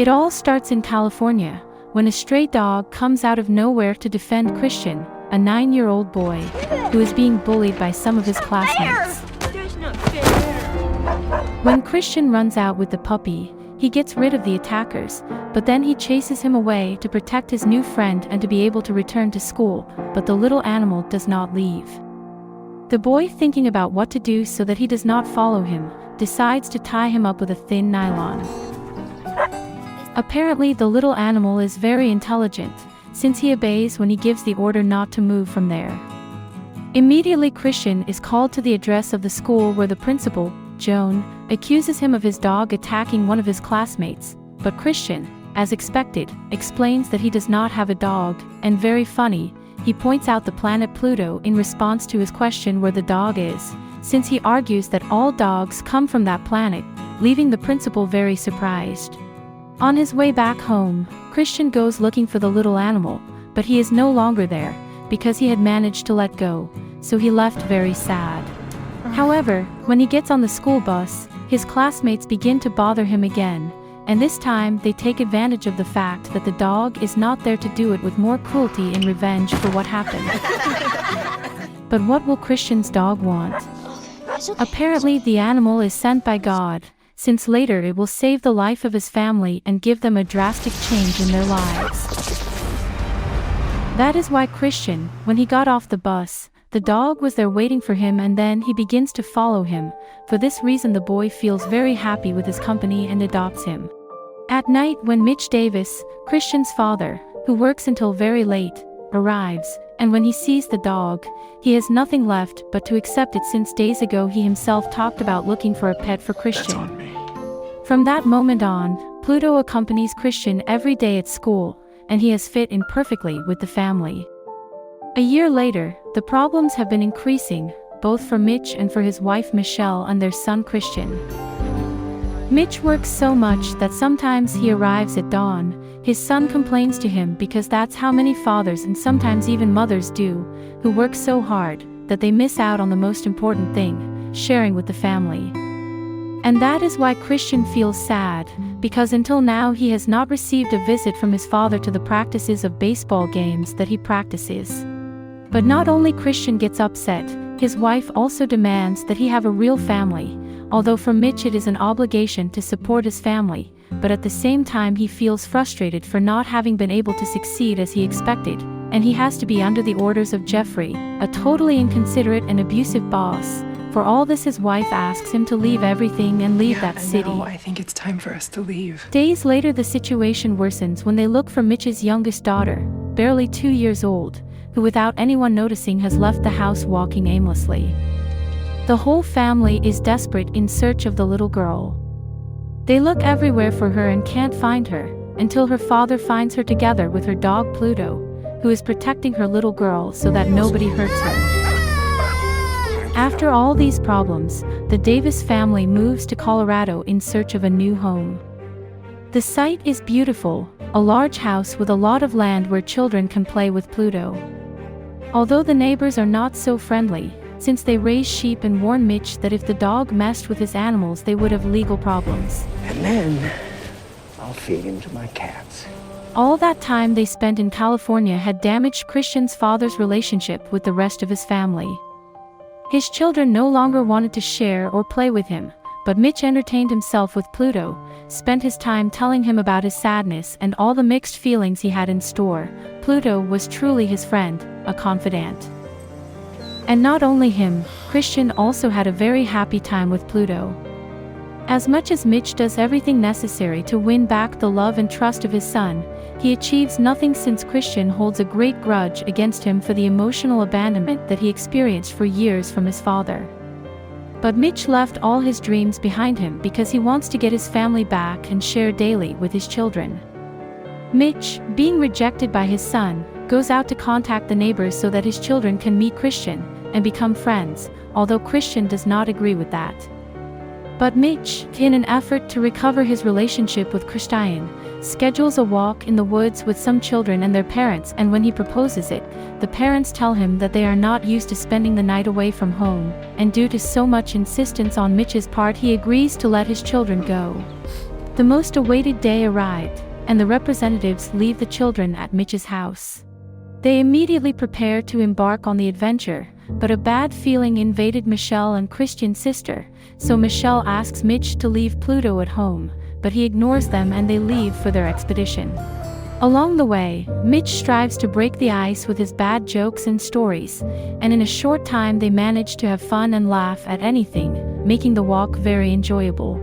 It all starts in California, when a stray dog comes out of nowhere to defend Christian, a 9-year-old boy, who is being bullied by some of his classmates. When Christian runs out with the puppy, he gets rid of the attackers, but then he chases him away to protect his new friend and to be able to return to school, but the little animal does not leave. The boy, thinking about what to do so that he does not follow him, decides to tie him up with a thin nylon. Apparently the little animal is very intelligent, since he obeys when he gives the order not to move from there. Immediately Christian is called to the address of the school where the principal, Joan, accuses him of his dog attacking one of his classmates, but Christian, as expected, explains that he does not have a dog, and very funny, he points out the planet Pluto in response to his question where the dog is, since he argues that all dogs come from that planet, leaving the principal very surprised. On his way back home, Christian goes looking for the little animal, but he is no longer there, because he had managed to let go, so he left very sad. However, when he gets on the school bus, his classmates begin to bother him again, and this time they take advantage of the fact that the dog is not there to do it with more cruelty in revenge for what happened. But what will Christian's dog want? Apparently the animal is sent by God, since later it will save the life of his family and give them a drastic change in their lives. That is why Christian, when he got off the bus, the dog was there waiting for him, and then he begins to follow him. For this reason the boy feels very happy with his company and adopts him. At night when Mitch Davis, Christian's father, who works until very late, arrives, and when he sees the dog, he has nothing left but to accept it, since days ago he himself talked about looking for a pet for Christian. From that moment on, Pluto accompanies Christian every day at school, and he has fit in perfectly with the family. A year later, the problems have been increasing, both for Mitch and for his wife Michelle and their son Christian. Mitch works so much that sometimes he arrives at dawn. His son complains to him because that's how many fathers and sometimes even mothers do, who work so hard that they miss out on the most important thing, sharing with the family. And that is why Christian feels sad, because until now he has not received a visit from his father to the practices of baseball games that he practices. But not only Christian gets upset, his wife also demands that he have a real family, although for Mitch it is an obligation to support his family, but at the same time he feels frustrated for not having been able to succeed as he expected, and he has to be under the orders of Jeffrey, a totally inconsiderate and abusive boss. For all this his wife asks him to leave everything and leave that city. I think it's time for us to leave. Days later the situation worsens when they look for Mitch's youngest daughter, barely 2 years old, who without anyone noticing has left the house walking aimlessly. The whole family is desperate in search of the little girl. They look everywhere for her and can't find her, until her father finds her together with her dog Pluto, who is protecting her little girl so that nobody hurts her. After all these problems, the Davis family moves to Colorado in search of a new home. The site is beautiful, a large house with a lot of land where children can play with Pluto. Although the neighbors are not so friendly, since they raise sheep and warn Mitch that if the dog messed with his animals they would have legal problems. And then I'll feed him to my cats. All that time they spent in California had damaged Christian's father's relationship with the rest of his family. His children no longer wanted to share or play with him, but Mitch entertained himself with Pluto, spent his time telling him about his sadness and all the mixed feelings he had in store. Pluto was truly his friend, a confidant. And not only him, Christian also had a very happy time with Pluto. As much as Mitch does everything necessary to win back the love and trust of his son, he achieves nothing, since Christian holds a great grudge against him for the emotional abandonment that he experienced for years from his father. But Mitch left all his dreams behind him because he wants to get his family back and share daily with his children. Mitch, being rejected by his son, goes out to contact the neighbors so that his children can meet Christian and become friends, although Christian does not agree with that. But Mitch, in an effort to recover his relationship with Christian, schedules a walk in the woods with some children and their parents, and when he proposes it, the parents tell him that they are not used to spending the night away from home, and due to so much insistence on Mitch's part he agrees to let his children go. The most awaited day arrived, and the representatives leave the children at Mitch's house. They immediately prepare to embark on the adventure, but a bad feeling invaded Michelle and Christian's sister, so Michelle asks Mitch to leave Pluto at home, but he ignores them and they leave for their expedition. Along the way, Mitch strives to break the ice with his bad jokes and stories, and in a short time they manage to have fun and laugh at anything, making the walk very enjoyable.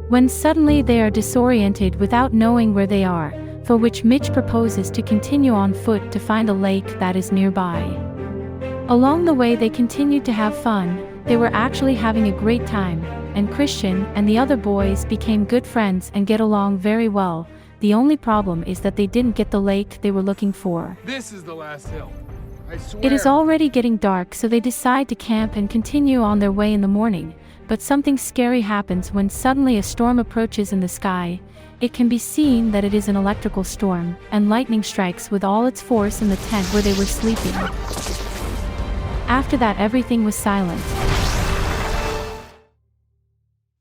When suddenly they are disoriented without knowing where they are, for which Mitch proposes to continue on foot to find a lake that is nearby. Along the way they continued to have fun, they were actually having a great time, and Christian and the other boys became good friends and get along very well. The only problem is that they didn't get the lake they were looking for. This is the last hill. I swear. It is already getting dark, so they decide to camp and continue on their way in the morning, but something scary happens when suddenly a storm approaches in the sky. It can be seen that it is an electrical storm, and lightning strikes with all its force in the tent where they were sleeping. After that everything was silent.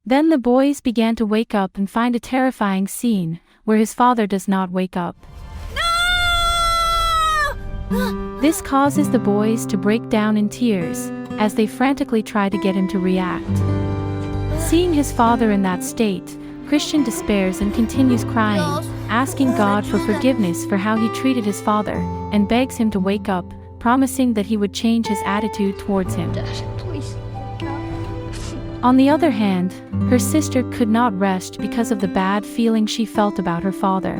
Then the boys began to wake up and find a terrifying scene, where his father does not wake up. No! This causes the boys to break down in tears, as they frantically try to get him to react. Seeing his father in that state, Christian despairs and continues crying, asking God for forgiveness for how he treated his father, and begs him to wake up, promising that he would change his attitude towards him. On the other hand, her sister could not rest because of the bad feeling she felt about her father.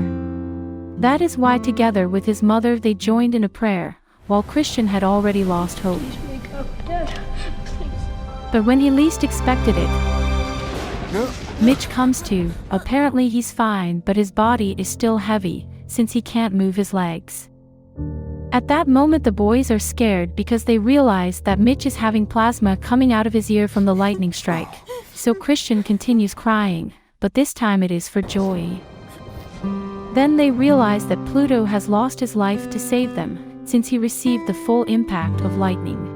That is why together with his mother they joined in a prayer, while Christian had already lost hope. But when he least expected it, Mitch comes to. Apparently he's fine, but his body is still heavy, since he can't move his legs. At that moment the boys are scared because they realize that Mitch is having plasma coming out of his ear from the lightning strike, so Christian continues crying, but this time it is for joy. Then they realize that Pluto has lost his life to save them, since he received the full impact of lightning.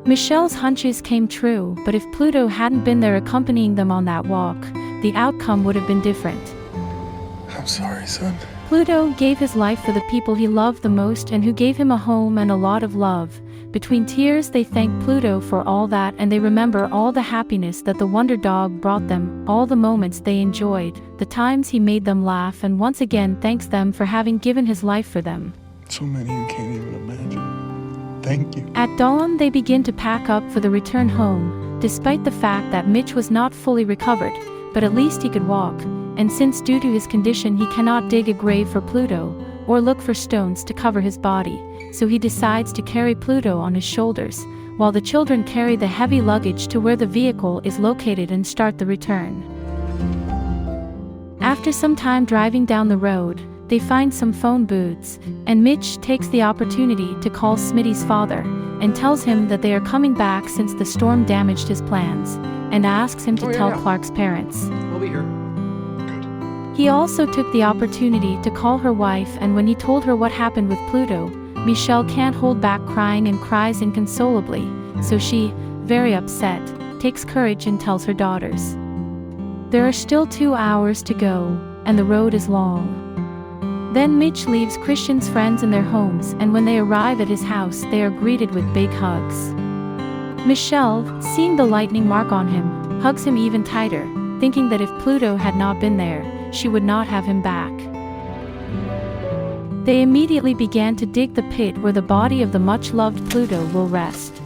Michelle's hunches came true, but if Pluto hadn't been there accompanying them on that walk, the outcome would have been different. I'm sorry, son. Pluto gave his life for the people he loved the most and who gave him a home and a lot of love. Between tears they thank Pluto for all that, and they remember all the happiness that the Wonder Dog brought them, all the moments they enjoyed, the times he made them laugh, and once again thanks them for having given his life for them. So many you can't even imagine. Thank you. At dawn they begin to pack up for the return home, despite the fact that Mitch was not fully recovered, but at least he could walk. And since due to his condition he cannot dig a grave for Pluto, or look for stones to cover his body, so he decides to carry Pluto on his shoulders, while the children carry the heavy luggage to where the vehicle is located and start the return. After some time driving down the road, they find some phone booths, and Mitch takes the opportunity to call Smitty's father, and tells him that they are coming back since the storm damaged his plans, and asks him to tell Clark's parents. We'll be here. He also took the opportunity to call her wife, and when he told her what happened with Pluto, Michelle can't hold back crying and cries inconsolably, so she, very upset, takes courage and tells her daughters. There are still 2 hours to go, and the road is long. Then Mitch leaves Christian's friends in their homes, and when they arrive at his house they are greeted with big hugs. Michelle, seeing the lightning mark on him, hugs him even tighter, thinking that if Pluto had not been there, she would not have him back. They immediately began to dig the pit where the body of the much-loved Pluto will rest.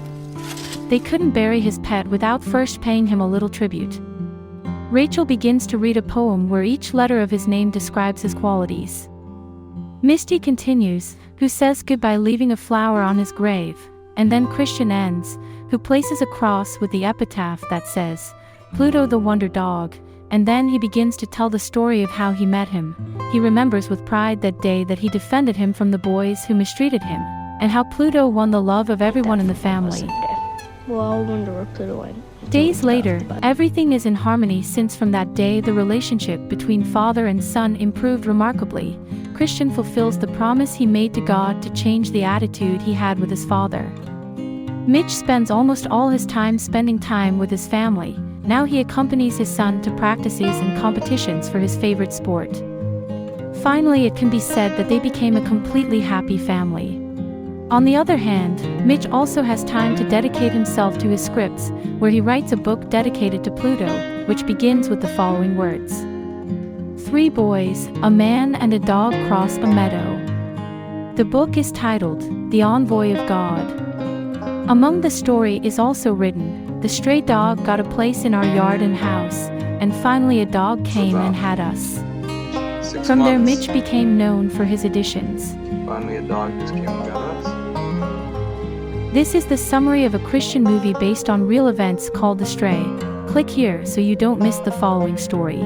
They couldn't bury his pet without first paying him a little tribute. Rachel begins to read a poem where each letter of his name describes his qualities. Misty continues, who says goodbye leaving a flower on his grave, and then Christian ends, who places a cross with the epitaph that says, Pluto the Wonder Dog, and then he begins to tell the story of how he met him. He remembers with pride that day that he defended him from the boys who mistreated him, and how Pluto won the love of everyone in the family. Well, I wonder where Pluto went. Days later, everything is in harmony since from that day the relationship between father and son improved remarkably. Christian fulfills the promise he made to God to change the attitude he had with his father. Mitch spends almost all his time spending time with his family, Now he accompanies his son to practices and competitions for his favorite sport. Finally, it can be said that they became a completely happy family. On the other hand, Mitch also has time to dedicate himself to his scripts, where he writes a book dedicated to Pluto, which begins with the following words. 3 boys, a man and a dog cross a meadow. The book is titled, The Envoy of God. Among the story is also written, the stray dog got a place in our yard and house, and finally a dog came and had us. 6 From there months. Mitch became known for his additions. Finally, a dog just came and got us. This is the summary of a Christian movie based on real events called The Stray. Click here so you don't miss the following story.